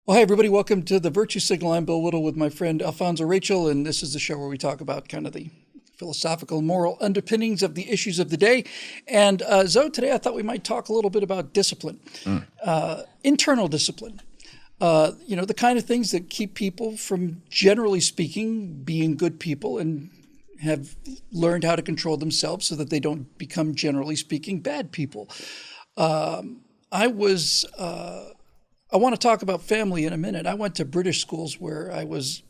Well, hi, everybody. Welcome to the Virtue Signal. I'm Bill Whittle with my friend Alfonzo Rachel, and this is the show where we talk about kind of the philosophical, moral underpinnings of the issues of the day. And Zoe, today I thought we might talk a little bit about discipline, internal discipline. The kind of things that keep people from, generally speaking, being good people and have learned how to control themselves so that they don't become, generally speaking, bad people. I want to talk about family in a minute. I went to British schools where I was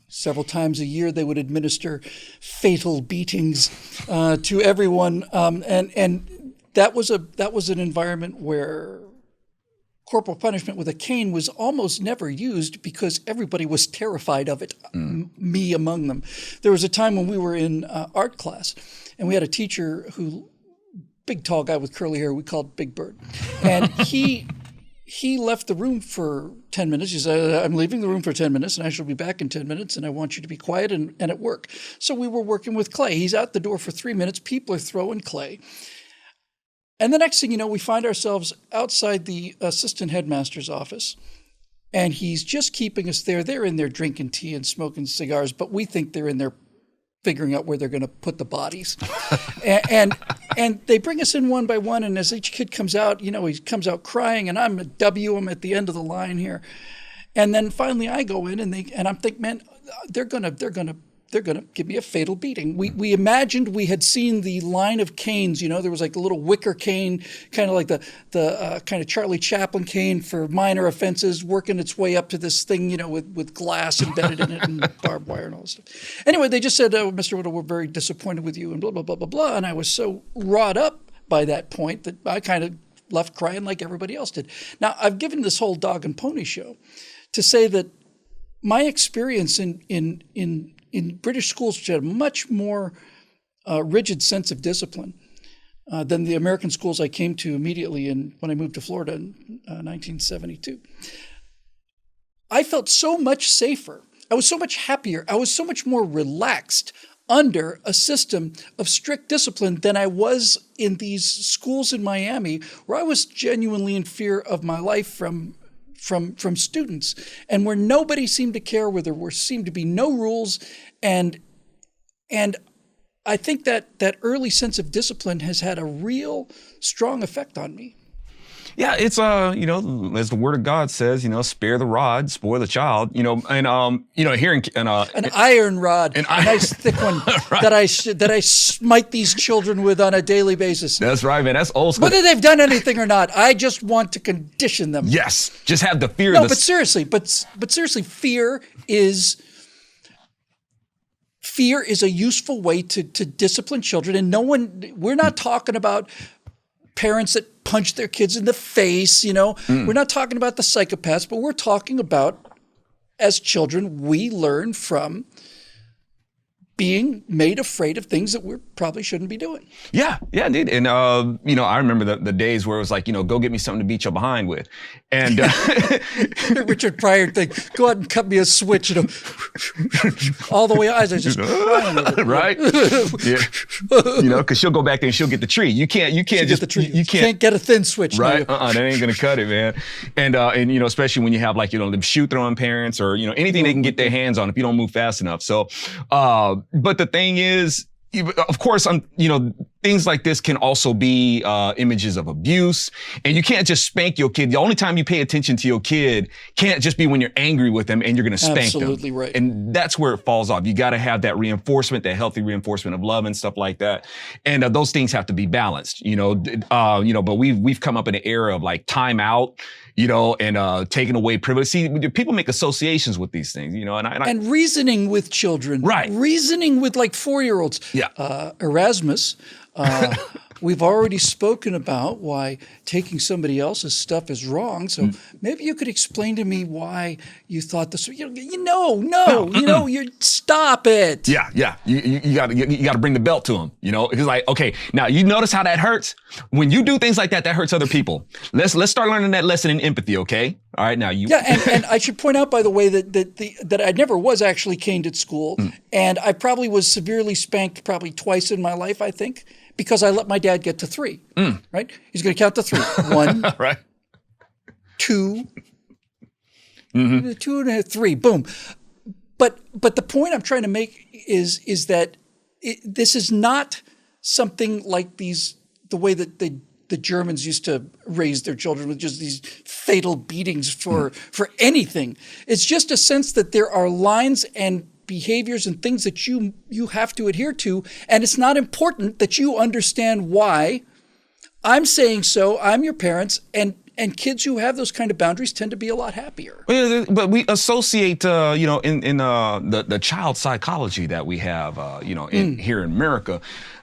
several times a year. They would administer fatal beatings to everyone, and that was an environment where corporal punishment with a cane was almost never used because everybody was terrified of it, me among them. There was a time when we were in art class, and we had a teacher who, big tall guy with curly hair, we called Big Bird, and he left the room for 10 minutes. He said, I'm leaving the room for 10 minutes and I shall be back in 10 minutes and I want you to be quiet and at work. So we were working with clay. He's out the door for 3 minutes. People are throwing clay. And the next thing you know, we find ourselves outside the assistant headmaster's office and he's just keeping us there. They're in there drinking tea and smoking cigars, but we think they're in there figuring out where they're going to put the bodies. And they bring us in one by one, and as each kid comes out, he comes out crying, and I'm I'm at the end of the line here. And then finally I go in, and I'm thinking, man, they're gonna give me a fatal beating. We imagined we had seen the line of canes. There was like a little wicker cane, kind of like the kind of Charlie Chaplin cane for minor offenses, working its way up to this thing, with glass embedded in it and barbed wire and all this stuff. Anyway, they just said, "Oh, Mr. Whittle, we're very disappointed with you," and blah blah blah blah blah. And I was so wrought up by that point that I kind of left crying like everybody else did. Now, I've given this whole dog and pony show to say that my experience in British schools, which had a much more rigid sense of discipline than the American schools I came to immediately when I moved to Florida in 1972. I felt so much safer. I was so much happier. I was so much more relaxed under a system of strict discipline than I was in these schools in Miami, where I was genuinely in fear of my life from students, and where nobody seemed to care, where there seemed to be no rules, and I think that early sense of discipline has had a real strong effect on me. Yeah, it's as the word of God says, spare the rod, spoil the child, and here in an iron rod, a nice thick one right. that I smite these children with on a daily basis. That's right, man. That's old school. Whether they've done anything or not, I just want to condition them. Yes, just have the fear. No, but seriously, fear is a useful way to discipline children, and we're not talking about parents that punch their kids in the face, We're not talking about the psychopaths, but we're talking about, as children, we learn from being made afraid of things that we probably shouldn't be doing. Yeah, indeed. And, I remember the days where it was like, go get me something to beat your behind with. And Richard Pryor thing, go out and cut me a switch, all the way eyes are just crying over it. Right? Yeah. Because she'll go back there and she'll get the tree. You can't just, the tree. You can't get a thin switch. Right? That ain't going to cut it, man. And especially when you have them shoe throwing parents or, anything they can get their hands on if you don't move fast enough. So, but the thing is, of course, things like this can also be images of abuse, and you can't just spank your kid. The only time you pay attention to your kid can't just be when you're angry with them and you're going to spank them. Absolutely right. And that's where it falls off. You got to have that reinforcement, that healthy reinforcement of love and stuff like that. And those things have to be balanced, but we've come up in an era of like time out, and taking away privilege. See, people make associations with these things, and reasoning with children. Right. Reasoning with like 4-year-olds. Yeah. Erasmus. We've already spoken about why taking somebody else's stuff is wrong. So maybe you could explain to me why you thought this. You stop it. Yeah. You got to bring the belt to them. It's like, okay, now you notice how that hurts when you do things like that. That hurts other people. Let's start learning that lesson in empathy. Okay. All right. Now you. Yeah, and I should point out, by the way, that I never was actually caned at school, and I probably was severely spanked probably twice in my life, I think. Because I let my dad get to 3, right? He's going to count to 3. 1, right. 2, 2 and a half, 3, boom. But the point I'm trying to make is that this is not something like the way that the Germans used to raise their children, with just these fatal beatings for anything. It's just a sense that there are lines and behaviors and things that you have to adhere to, and it's not important that you understand why. I'm saying so. I'm your parents, and kids who have those kind of boundaries tend to be a lot happier. But we associate, in the child psychology that we have, here in America.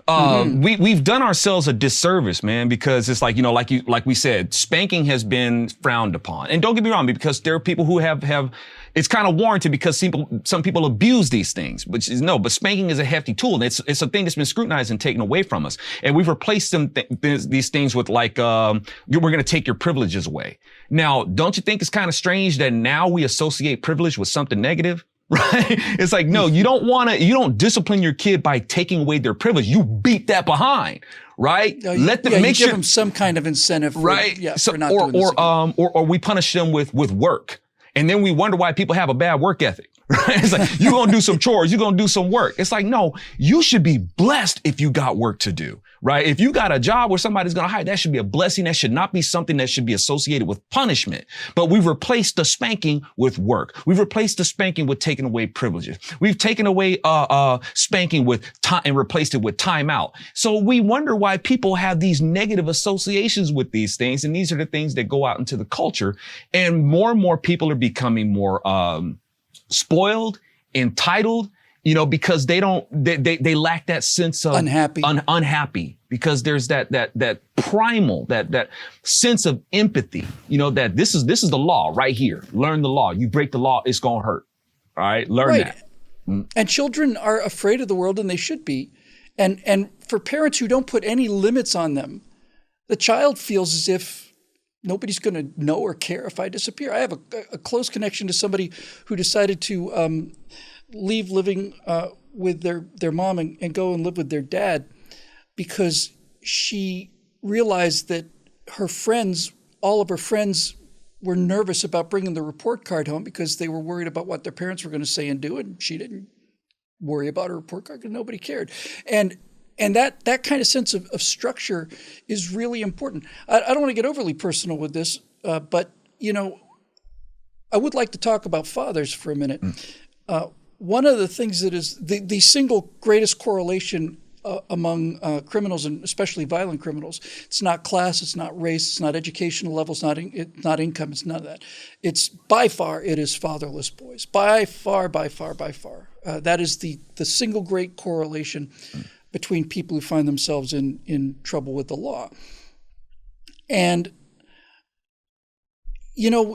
We've done ourselves a disservice, man, because it's like, like we said, spanking has been frowned upon. And don't get me wrong, because there are people who have it's kind of warranted because some people abuse these things, but spanking is a hefty tool. And it's a thing that's been scrutinized and taken away from us. And we've replaced these things with like, we're going to take your privileges away. Now, don't you think it's kind of strange that now we associate privilege with something negative? Right? It's like, no, you don't discipline your kid by taking away their privilege. You beat that behind, right? Let them make sure. Give them some kind of incentive, right? For not doing this again. Or we punish them with work. And then we wonder why people have a bad work ethic, right? It's like, you're going to do some chores, you're going to do some work. It's like, no, you should be blessed if you got work to do, right? If you got a job where somebody's going to hire, that should be a blessing. That should not be something that should be associated with punishment. But we've replaced the spanking with work. We've replaced the spanking with taking away privileges. We've taken away spanking with time and replaced it with time out. So we wonder why people have these negative associations with these things. And these are the things that go out into the culture. And more people are becoming more spoiled, entitled, because they lack that sense of unhappy, because there's that primal, that sense of empathy, that this is the law right here. Learn the law. You break the law, it's going to hurt. All right. Learn that. And children are afraid of the world, and they should be. And for parents who don't put any limits on them, the child feels as if nobody's going to know or care if I disappear. I have a close connection to somebody who decided to leave living with their mom and go and live with their dad because she realized that all of her friends were nervous about bringing the report card home because they were worried about what their parents were going to say and do, and she didn't worry about her report card because nobody cared. And that kind of sense of structure is really important. I don't want to get overly personal with this, but, I would like to talk about fathers for a minute. One of the things that is the single greatest correlation among criminals, and especially violent criminals, it's not class, it's not race, it's not educational level, it's not income, it's none of that. It's by far, it is fatherless boys. By far. That is the single great correlation between people who find themselves in trouble with the law. And,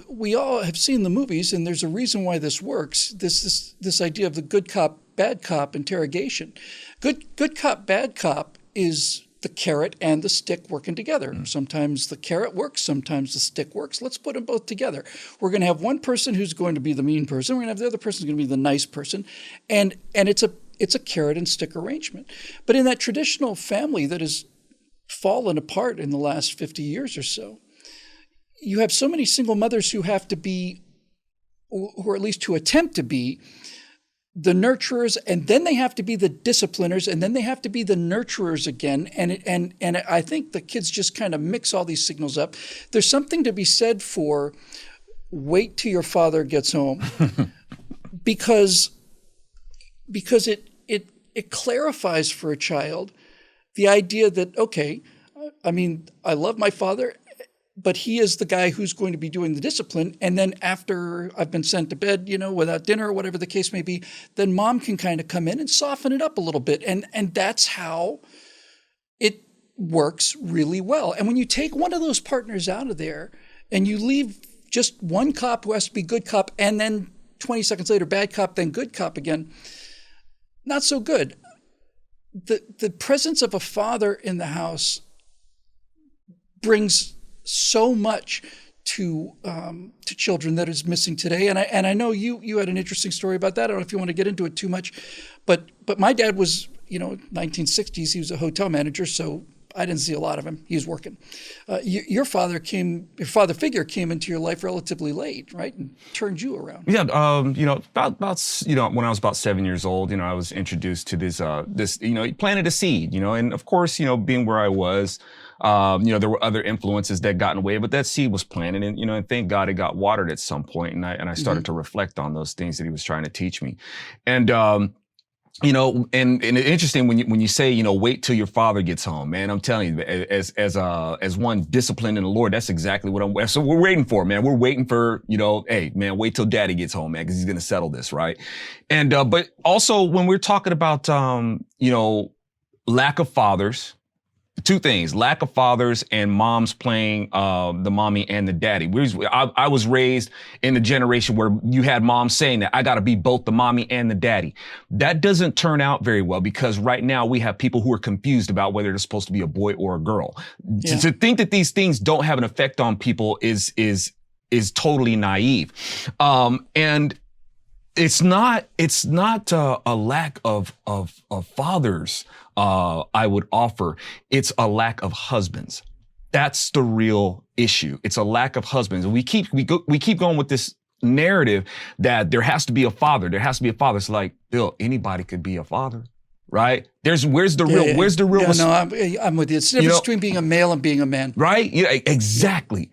we all have seen the movies, and there's a reason why this works. This idea of the good cop, bad cop interrogation. Good cop, bad cop is the carrot and the stick working together. Sometimes the carrot works, sometimes the stick works. Let's put them both together. We're going to have one person who's going to be the mean person. We're going to have the other person who's going to be the nice person. And it's a carrot and stick arrangement. But in that traditional family that has fallen apart in the last 50 years or so, you have so many single mothers who have to be, or at least to attempt to be, the nurturers, and then they have to be the discipliners, and then they have to be the nurturers again. And I think the kids just kind of mix all these signals up. There's something to be said for wait till your father gets home, because it clarifies for a child the idea that, okay, I love my father, but he is the guy who's going to be doing the discipline. And then after I've been sent to bed, without dinner or whatever the case may be, then mom can kind of come in and soften it up a little bit. And that's how it works really well. And when you take one of those partners out of there and you leave just one cop who has to be good cop, and then 20 seconds later, bad cop, then good cop again, not so good. The presence of a father in the house brings so much to children that is missing today. And I know you had an interesting story about that. I don't know if you want to get into it too much, but my dad was, 1960s, he was a hotel manager. So I didn't see a lot of him. He was working. Your father figure came into your life relatively late, right? And turned you around. Yeah, about when I was about 7 years old, I was introduced to this, he planted a seed, and of course, being where I was, there were other influences that got in the way, but that seed was planted, and thank God it got watered at some point, and I started to reflect on those things that he was trying to teach me, and and it's interesting when you say, wait till your father gets home, man. I'm telling you, as one disciplined in the Lord, that's exactly what so we're waiting for, man. We're waiting for, hey, man, wait till daddy gets home, man, because he's going to settle this, right? And, but also when we're talking about, lack of fathers, two things: lack of fathers and moms playing the mommy and the daddy. I was raised in a generation where you had moms saying that I got to be both the mommy and the daddy. That doesn't turn out very well, because right now we have people who are confused about whether they're supposed to be a boy or a girl. Yeah. To think that these things don't have an effect on people is totally naive. And it's not a lack of fathers. I would offer. It's a lack of husbands. That's the real issue. It's a lack of husbands. And we keep going with this narrative that there has to be a father. There has to be a father. It's like, Bill, anybody could be a father, right? Where's the real? Yeah, no, I'm with you. It's the difference between being a male and being a man. Right? Yeah, exactly.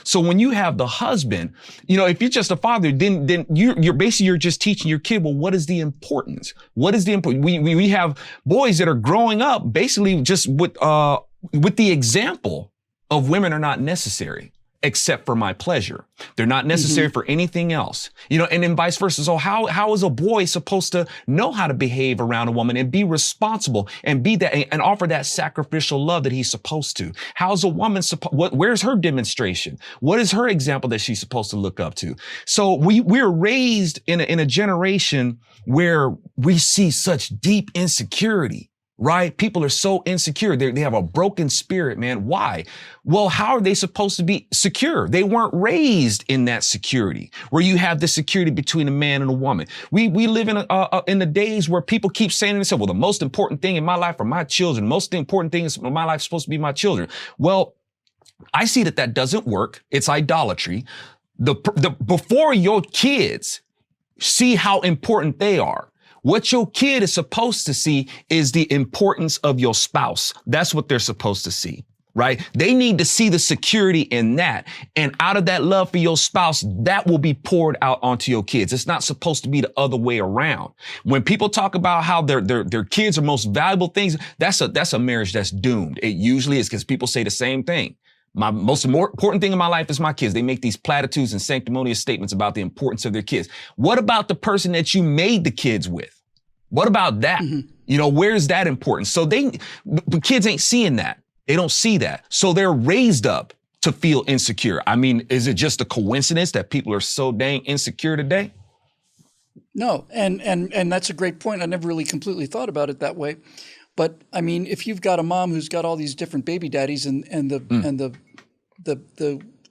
So when you have the husband, if you're just a father, then you're just teaching your kid, well, what is the importance? What is the importance? We have boys that are growing up basically just with the example of women are not necessary except for my pleasure. They're not necessary for anything else. And then vice versa. So how is a boy supposed to know how to behave around a woman and be responsible and be that and offer that sacrificial love that he's supposed to? How's a woman where's her demonstration? What is her example that she's supposed to look up to? So we're raised in a generation where we see such deep insecurity. Right? People are so insecure. They have a broken spirit, man. Why? Well, how are they supposed to be secure? They weren't raised in that security where you have the security between a man and a woman. We live in the days where people keep saying to themselves, well, the most important thing in my life are my children. The most important thing in my life is supposed to be my children. Well, I see that doesn't work. It's idolatry. Before your kids see how important they are, what your kid is supposed to see is the importance of your spouse. That's what they're supposed to see, right? They need to see the security in that. And out of that love for your spouse, that will be poured out onto your kids. It's not supposed to be the other way around. When people talk about how their kids are most valuable things, that's a marriage that's doomed. It usually is, because people say the same thing. My most important thing in my life is my kids. They make these platitudes and sanctimonious statements about the importance of their kids. What about the person that you made the kids with? What about that? Where's that importance? So the kids ain't seeing that. They don't see that. So they're raised up to feel insecure. I mean, is it just a coincidence that people are so dang insecure today? No. And that's a great point. I never really completely thought about it that way. But I mean, if you've got a mom who's got all these different baby daddies and the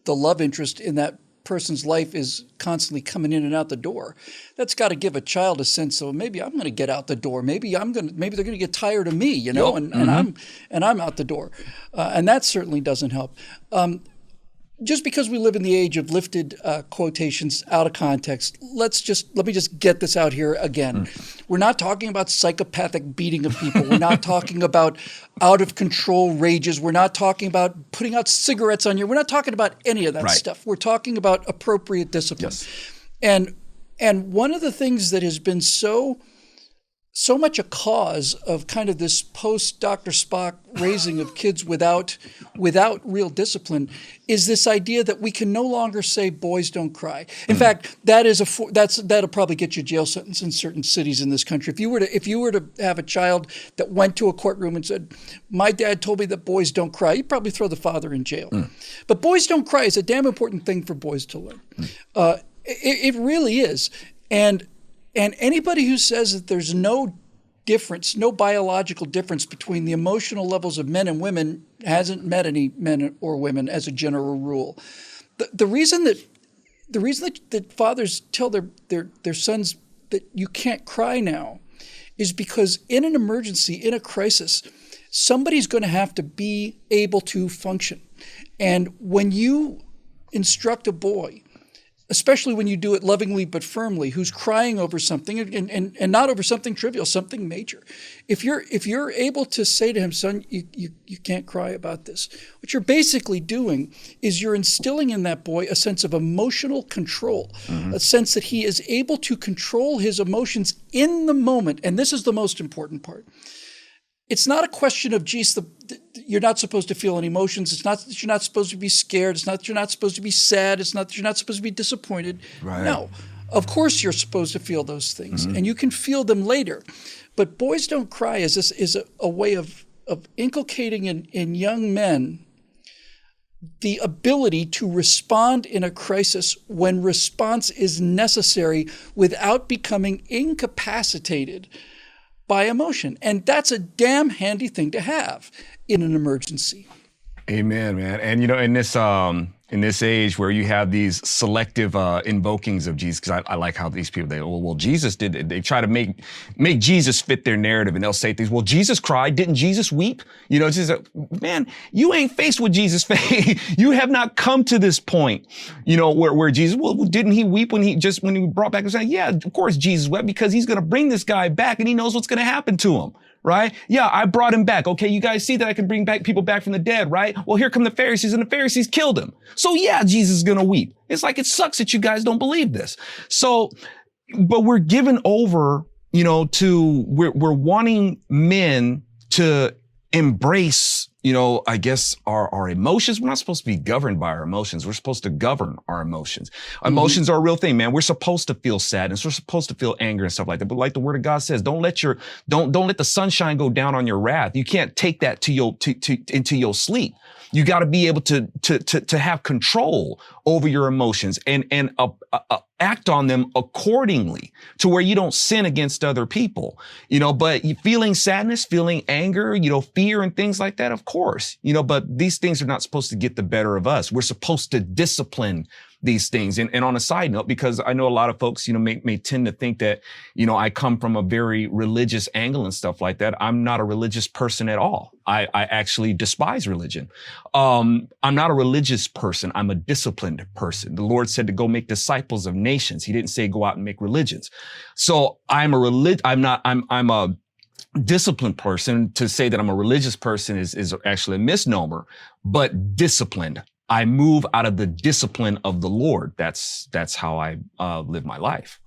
love interest in that person's life is constantly coming in and out the door, that's got to give a child a sense of, maybe I'm going to get out the door. Maybe they're going to get tired of me, and I'm out the door. And that certainly doesn't help. Just because we live in the age of lifted quotations out of context, let me just get this out here again. We're not talking about psychopathic beating of people. We're not talking about out of control rages. We're not talking about putting out cigarettes on you. We're not talking about any of that stuff. We're talking about appropriate discipline. Yes. And one of the things that has been so much a cause of kind of this post Dr. Spock raising of kids without real discipline is this idea that we can no longer say boys don't cry. In fact, that'll probably get you a jail sentence in certain cities in this country. If you were to have a child that went to a courtroom and said, "My dad told me that boys don't cry," you'd probably throw the father in jail. But boys don't cry is a damn important thing for boys to learn. It really is. And anybody who says that there's no difference, no biological difference between the emotional levels of men and women hasn't met any men or women as a general rule. The reason that fathers tell their sons that you can't cry now is because in an emergency, in a crisis, somebody's going to have to be able to function. And when you instruct a boy, especially when you do it lovingly but firmly, who's crying over something and not over something trivial, something major. If you're able to say to him, son, you can't cry about this, what you're basically doing is you're instilling in that boy a sense of emotional control, a sense that he is able to control his emotions in the moment. And this is the most important part. It's not a question of, geez, you're not supposed to feel any emotions. It's not that you're not supposed to be scared. It's not that you're not supposed to be sad. It's not that you're not supposed to be disappointed. Right. No, of course you're supposed to feel those things, and you can feel them later. But Boys Don't Cry is a way of inculcating in young men the ability to respond in a crisis when response is necessary without becoming incapacitated by emotion. And that's a damn handy thing to have in an emergency. Amen, man. And in this age where you have these selective invokings of Jesus, because I like how these people, Jesus did it. They try to make Jesus fit their narrative, and they'll say things, well, Jesus cried. Didn't Jesus weep? It's just, man, you ain't faced with Jesus' face. You have not come to this point, where Jesus, well, didn't he weep when he brought back his son? Yeah, of course Jesus wept, because he's going to bring this guy back and he knows what's going to happen to him. Right? Yeah, I brought him back. Okay, you guys see that I can bring back people back from the dead, right? Well, here come the Pharisees, and the Pharisees killed him. So yeah, Jesus is gonna weep. It's like, it sucks that you guys don't believe this. So, but we're given over, we're wanting men to embrace, I guess our emotions. We're not supposed to be governed by our emotions. We're supposed to govern our emotions. Emotions are a real thing, man. We're supposed to feel sadness. We're supposed to feel anger and stuff like that. But like the word of God says, don't let the sunshine go down on your wrath. You can't take that into your sleep. You got to be able to have control over your emotions and act on them accordingly to where you don't sin against other people, but feeling sadness, feeling anger, fear and things like that, of course, but these things are not supposed to get the better of us. We're supposed to discipline these things. And on a side note, because I know a lot of folks, may tend to think that, I come from a very religious angle and stuff like that. I'm not a religious person at all. I actually despise religion. I'm not a religious person. I'm a disciplined person. The Lord said to go make disciples of nations. He didn't say go out and make religions. So I'm a disciplined person. To say that I'm a religious person is actually a misnomer, but disciplined. I move out of the discipline of the Lord. That's how I live my life.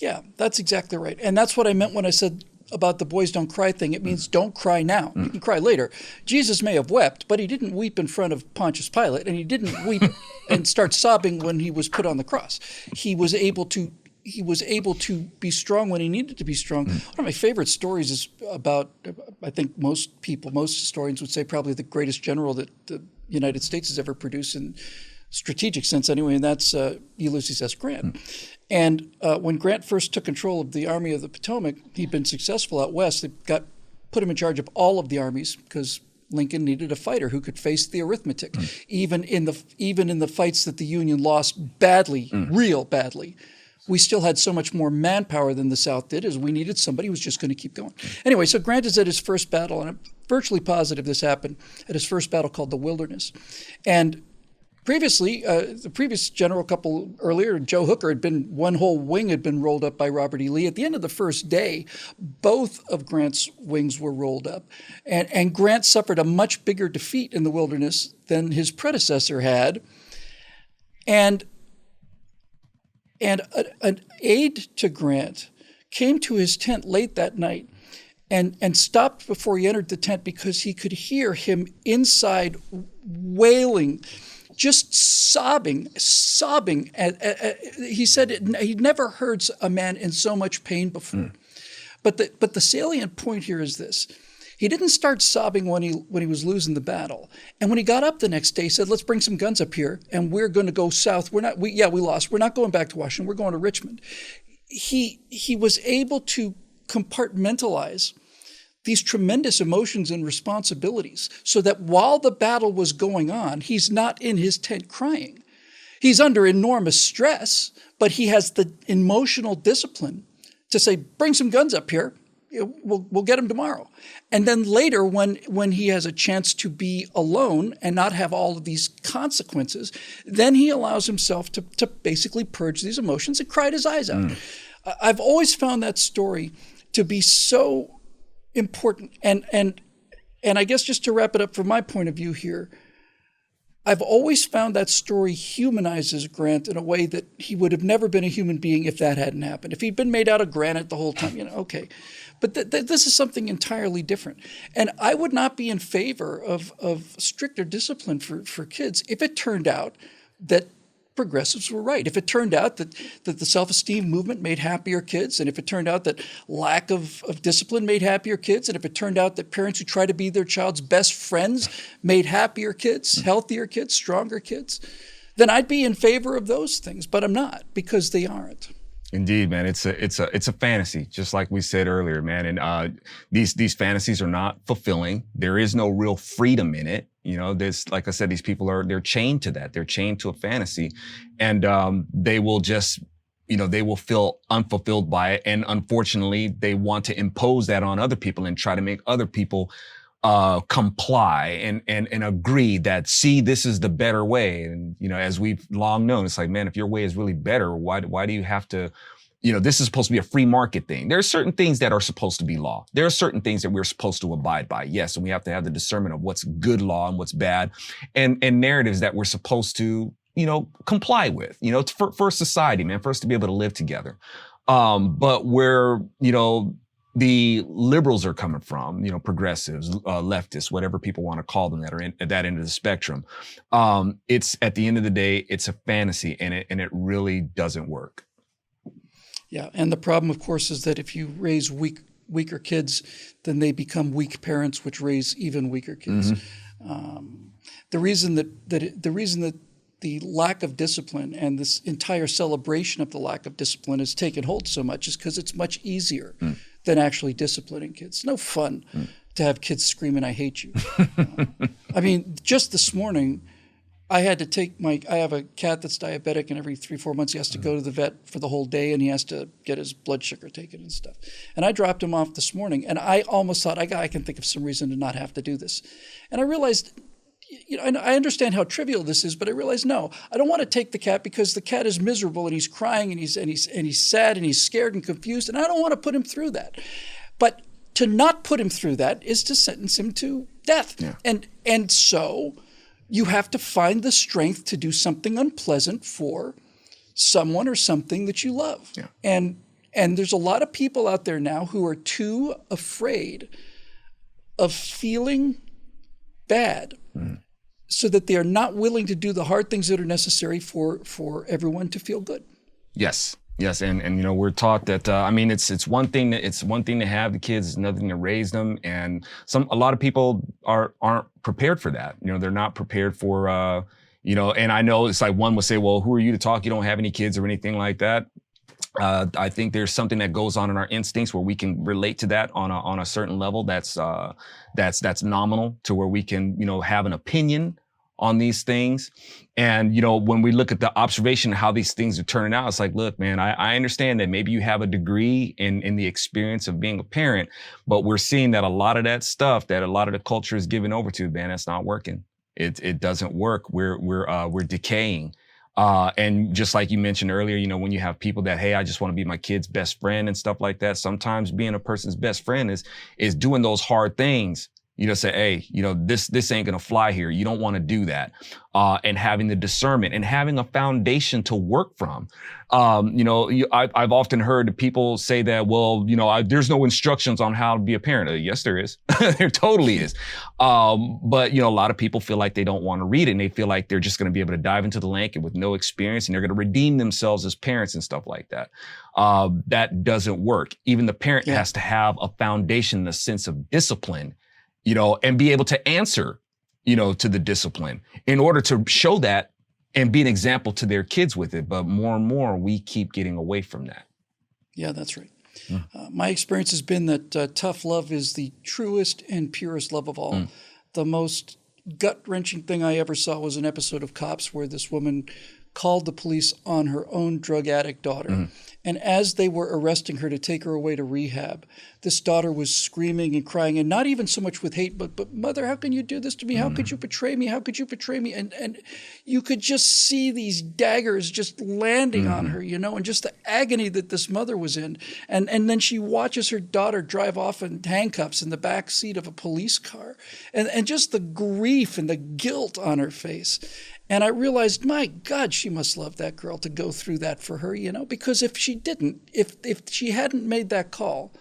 Yeah, that's exactly right. And that's what I meant when I said about the Boys Don't Cry thing. It means don't cry now. You can cry later. Jesus may have wept, but he didn't weep in front of Pontius Pilate, and he didn't weep and start sobbing when he was put on the cross. He was able to be strong when he needed to be strong. One of my favorite stories is about, I think most historians would say, probably the greatest general that the United States has ever produced in strategic sense anyway, and that's Ulysses S. Grant. And when Grant first took control of the Army of the Potomac, he'd been successful out west. They put him in charge of all of the armies because Lincoln needed a fighter who could face the arithmetic, even in the fights that the Union lost badly, real badly. We still had so much more manpower than the South did, as we needed somebody who was just going to keep going. Anyway, so Grant is at his first battle, and I'm virtually positive this happened at his first battle called the Wilderness. And previously, the previous general, a couple earlier, Joe Hooker, one whole wing had been rolled up by Robert E. Lee. At the end of the first day, both of Grant's wings were rolled up. And Grant suffered a much bigger defeat in the Wilderness than his predecessor had. And an aide to Grant came to his tent late that night and stopped before he entered the tent because he could hear him inside wailing, just sobbing. He said he'd never heard a man in so much pain before. But the salient point here is this. He didn't start sobbing when he was losing the battle. And when he got up the next day, he said, let's bring some guns up here and we're going to go south. We lost. We're not going back to Washington. We're going to Richmond. He was able to compartmentalize these tremendous emotions and responsibilities so that while the battle was going on, he's not in his tent crying. He's under enormous stress, but he has the emotional discipline to say, bring some guns up here. we'll get him tomorrow. And then later, when he has a chance to be alone and not have all of these consequences, then he allows himself to basically purge these emotions and cry his eyes out. I've always found that story to be so important. And I guess just to wrap it up from my point of view here, I've always found that story humanizes Grant in a way that he would have never been a human being if that hadn't happened. If he'd been made out of granite the whole time, okay. But this is something entirely different. And I would not be in favor of stricter discipline for kids if it turned out that progressives were right. If it turned out that the self-esteem movement made happier kids, and if it turned out that lack of discipline made happier kids, and if it turned out that parents who try to be their child's best friends made happier kids, healthier kids, stronger kids, then I'd be in favor of those things. But I'm not, because they aren't. Indeed, man. It's a fantasy, just like we said earlier, man. And these fantasies are not fulfilling. There is no real freedom in it. There's, like I said, these people they're chained to that. They're chained to a fantasy, and they will just, they will feel unfulfilled by it. And unfortunately, they want to impose that on other people and try to make other people comply and agree that, see, this is the better way. And, as we've long known, it's like, man, if your way is really better, why do you have to, this is supposed to be a free market thing. There are certain things that are supposed to be law. There are certain things that we're supposed to abide by. Yes. And we have to have the discernment of what's good law and what's bad, and narratives that we're supposed to, comply with, for society, man, for us to be able to live together. But where, the liberals are coming from, progressives, leftists, whatever people want to call them that are at that end of the spectrum. It's, at the end of the day, it's a fantasy, and it really doesn't work. Yeah. And the problem, of course, is that if you raise weaker kids, then they become weak parents, which raise even weaker kids. The reason that the lack of discipline and this entire celebration of the lack of discipline has taken hold so much is because it's much easier than actually disciplining kids. It's no fun to have kids screaming, "I hate you." I mean, just this morning, I had to take I have a cat that's diabetic, and every 3-4 months he has to go to the vet for the whole day, and he has to get his blood sugar taken and stuff. And I dropped him off this morning, and I almost thought, I can think of some reason to not have to do this. And I realized, I understand how trivial this is, but I realized, no, I don't want to take the cat because the cat is miserable and he's crying and he's sad and he's scared and confused, and I don't want to put him through that. But to not put him through that is to sentence him to death. Yeah. And so you have to find the strength to do something unpleasant for someone or something that you love. Yeah. And there's a lot of people out there now who are too afraid of feeling bad, so that they are not willing to do the hard things that are necessary for everyone to feel good. Yes. And we're taught that, it's one thing to have the kids, it's another thing to raise them. And a lot of people aren't prepared for that. They're not prepared for, and I know it's like one would say, well, who are you to talk? You don't have any kids or anything like that. I think there's something that goes on in our instincts where we can relate to that on a certain level. That's nominal, to where we can, have an opinion on these things. And, when we look at the observation of how these things are turning out, it's like, look, man, I understand that maybe you have a degree in the experience of being a parent, but we're seeing that a lot of that stuff that a lot of the culture is given over to, man, that's not working. It doesn't work. We're decaying. And just like you mentioned earlier, when you have people that, hey, I just want to be my kid's best friend and stuff like that. Sometimes being a person's best friend is doing those hard things. Say, hey, this ain't going to fly here. You don't want to do that. And having the discernment and having a foundation to work from. I've often heard people say that, well, there's no instructions on how to be a parent. Yes, there is. There totally is. But, a lot of people feel like they don't want to read it, and they feel like they're just going to be able to dive into the blanket with no experience, and they're going to redeem themselves as parents and stuff like that. That doesn't work. Even the parent has to have a foundation, a sense of discipline, and be able to answer, to the discipline in order to show that and be an example to their kids with it. But more and more, we keep getting away from that. Yeah, that's right. My experience has been that tough love is the truest and purest love of all. The most gut-wrenching thing I ever saw was an episode of Cops where this woman called the police on her own drug addict daughter. And as they were arresting her to take her away to rehab, this daughter was screaming and crying, and not even so much with hate, but mother, how can you do this to me? How could you betray me? How could you betray me? And you could just see these daggers just landing on her, and just the agony that this mother was in. And then she watches her daughter drive off in handcuffs in the back seat of a police car, and just the grief and the guilt on her face. And I realized, my God, she must love that girl to go through that for her, because if she didn't, if she hadn't made that call,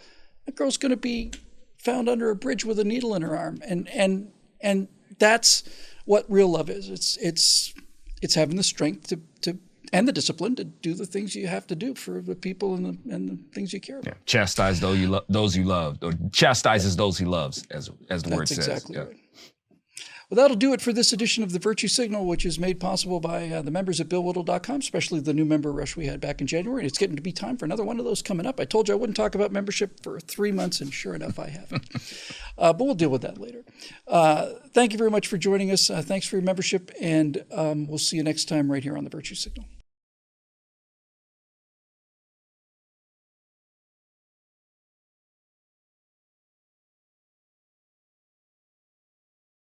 that girl's going to be found under a bridge with a needle in her arm. And that's what real love is. It's having the strength to and the discipline to do the things you have to do for the people and the things you care about. Yeah. Chastise those you love, or chastises those he loves, as the word says. That's exactly right. Well, that'll do it for this edition of the Virtue Signal, which is made possible by the members at BillWhittle.com, especially the new member rush we had back in January. It's getting to be time for another one of those coming up. I told you I wouldn't talk about membership for 3 months, and sure enough, I haven't. But we'll deal with that later. Thank you very much for joining us. Thanks for your membership, and we'll see you next time right here on the Virtue Signal.